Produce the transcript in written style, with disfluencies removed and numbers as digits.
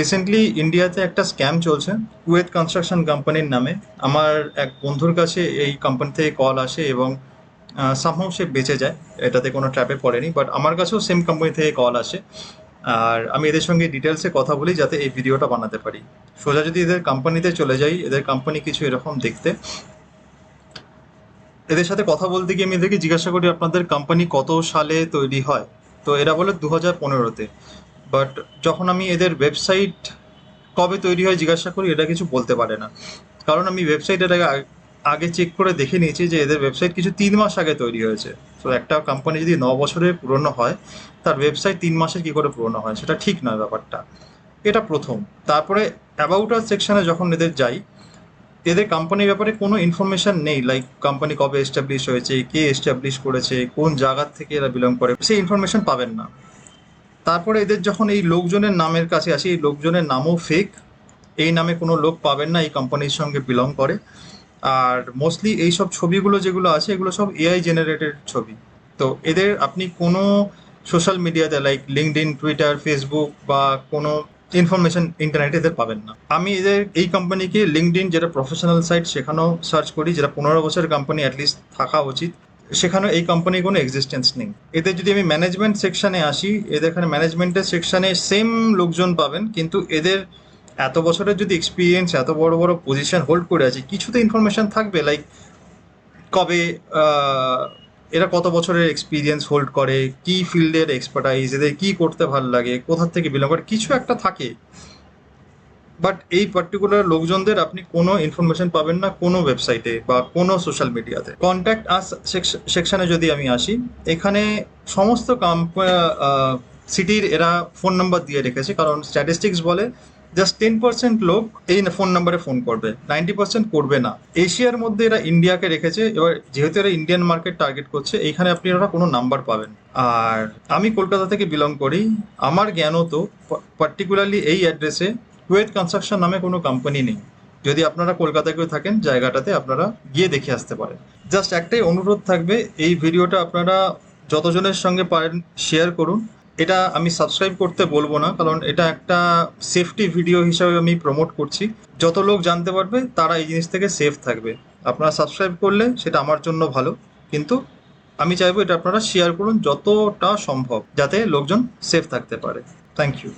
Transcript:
Recently ইন্ডিয়াতে একটা scam চলছে কুয়েত কনস্ট্রাকশন কোম্পানির নামে। আমার এক বন্ধুর কাছে এই কোম্পানি থেকে কল আসে এবং সামহাও সে বেঁচে যায়, এটাতে কোনো ট্র্যাপে পড়েনি। বাট আমার কাছেও সেম কোম্পানি থেকে কল আসে, আর আমি এদের সঙ্গে ডিটেলসে কথা বলি যাতে এই ভিডিওটা বানাতে পারি। সোজা যদি এদের কোম্পানিতে চলে যাই, এদের কোম্পানি কিছু এরকম দেখতে। এদের সাথে কথা বলতে গিয়ে আমি এদেরকে জিজ্ঞাসা করি আপনাদের কোম্পানি কত সালে তৈরি হয়, তো এরা বলে 2015-তে। বাট যখন আমি এদের ওয়েবসাইট কবে তৈরি হয় জিজ্ঞাসা করি, এটা কিছু বলতে পারে না। কারণ আমি ওয়েবসাইটের আগে চেক করে দেখে নিয়েছি যে এদের ওয়েবসাইট কিছু 3 মাস আগে তৈরি হয়েছে। তো একটা কোম্পানি যদি 9 বছরের পুরনো হয়, তার ওয়েবসাইট 3 মাসের কি করে পুরনো হয়, সেটা ঠিক নয় ব্যাপারটা। এটা প্রথম। তারপরে অ্যাবাউট আস সেকশনে যখন এদের যাই, এদের কোম্পানির ব্যাপারে কোনো ইনফরমেশন নেই, লাইক কোম্পানি কবে এস্টাবলিশ হয়েছে, কে এস্টাবলিশ করেছে, কোন জায়গার থেকে এরা বিলং করে, সেই ইনফরমেশন পাবেন না। তারপরে এদের যখন এই লোকজনের নামের কাছে আসি, এই লোকজনের নামও ফেক। এই নামে কোনো লোক পাবেন না এই কোম্পানির সঙ্গে বিলং করে। আর মোস্টলি এইসব ছবিগুলো যেগুলো আছে, এগুলো সব এআই জেনারেটেড ছবি। তো এদের আপনি কোনো সোশ্যাল মিডিয়াতে লাইক লিঙ্কডইন, টুইটার, ফেসবুক বা কোনো ইনফরমেশন ইন্টারনেটে এদের পাবেন না। আমি এদের এই কোম্পানিকে লিঙ্কডইন, যেটা প্রফেশনাল সাইট, সেখানেও সার্চ করি, যেটা 15 বছরের কোম্পানি অ্যাটলিস্ট থাকা উচিত, সেখানেও এই কোম্পানির কোনো এক্সিস্টেন্স নেই। এদের যদি আমি ম্যানেজমেন্ট সেকশনে আসি, এদের এখানে ম্যানেজমেন্টের সেকশনে সেম লোকজন পাবেন, কিন্তু এদের এত বছরের যদি এক্সপিরিয়েন্স, এত বড় বড় পজিশন হোল্ড করে আছে, কিছু তো ইনফরমেশন থাকবে, লাইক কবে এরা কত বছরের এক্সপিরিয়েন্স হোল্ড করে, কি ফিল্ডের এক্সপার্টাইজ, এদের কি করতে ভালো লাগে, কোথা থেকে বিলং করে, কিছু একটা থাকে। বাট এই পার্টিকুলার লোকজনদের আপনি কোনো ইনফরমেশন পাবেন না কোনো ওয়েবসাইটে বা কোনো সোশ্যাল মিডিয়াতে। কন্ট্যাক্ট আস সেকশনে যদি আমি আসি, এখানে সমস্ত সিটির এরা ফোন নাম্বার দিয়ে রেখেছে, কারণ স্ট্যাটিস্টিক্স বলে জাস্ট 10% লোক এই ফোন নাম্বারে ফোন করবে, 90% করবে না। এশিয়ার মধ্যে এরা ইন্ডিয়াকে রেখেছে, এবার যেহেতু এরা ইন্ডিয়ান মার্কেট টার্গেট করছে, এইখানে আপনি ওরা কোনো নাম্বার পাবেন। আর আমি কলকাতা থেকে বিলং করি, আমার জ্ঞানত পার্টিকুলারলি এই অ্যাড্রেসে কুয়েত কনস্ট্রাকশন নামে কোনো কোম্পানি নেই। যদি আপনারা কলকাতায় কেউ থাকেন, জায়গাটাতে আপনারা গিয়ে দেখে আসতে পারেন। জাস্ট একটাই অনুরোধ থাকবে, এই ভিডিওটা আপনারা যতজনের সঙ্গে পারেন শেয়ার করুন। এটা আমি সাবস্ক্রাইব করতে বলবো না, কারণ এটা একটা সেফটি ভিডিও হিসাবে আমি প্রমোট করছি। যত লোক জানতে পারবে তারা এই জিনিস থেকে সেফ থাকবে। আপনারা সাবস্ক্রাইব করলে সেটা আমার জন্য ভালো, কিন্তু আমি চাইবো এটা আপনারা শেয়ার করুন যতটা সম্ভব, যাতে লোকজন সেফ থাকতে পারে। Thank you.